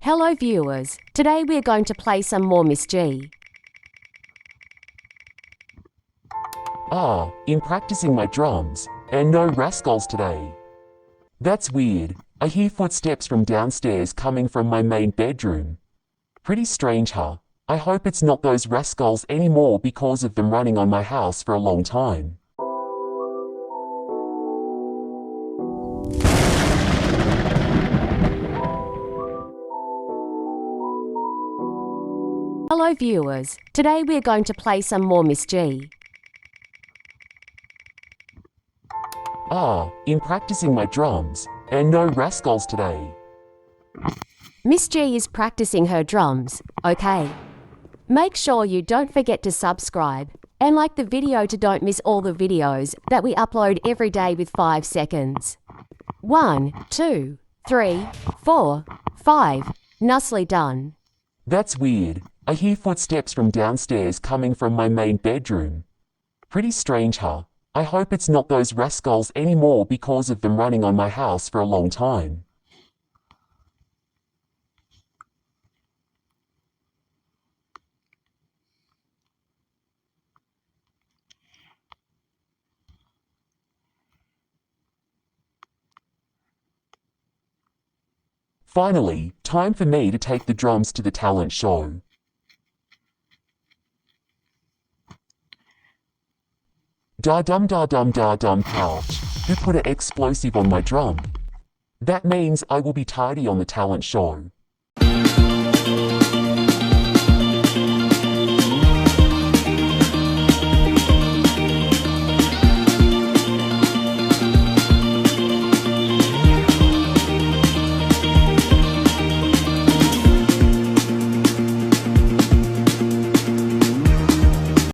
Hello viewers, today we're going to play some more Miss G. In practicing my drums, and no rascals today. That's weird. I hear footsteps from downstairs coming from my main bedroom. Pretty strange, huh? I hope it's not those rascals anymore because of them running on my house for a long time. Hello viewers, today we're going to play some more Miss G. In practicing my drums, and no rascals today. Miss G is practicing her drums, okay? Make sure you don't forget to subscribe and like the video to don't miss all the videos that we upload every day with 5 seconds. 1, 2, 3, 4, 5. Nicely done. That's weird. I hear footsteps from downstairs coming from my main bedroom. Pretty strange, huh? I hope it's not those rascals anymore because of them running on my house for a long time. Finally, time for me to take the drums to the talent show. Da-dum pouch. Who put an explosive on my drum? That means I will be tardy on the talent show.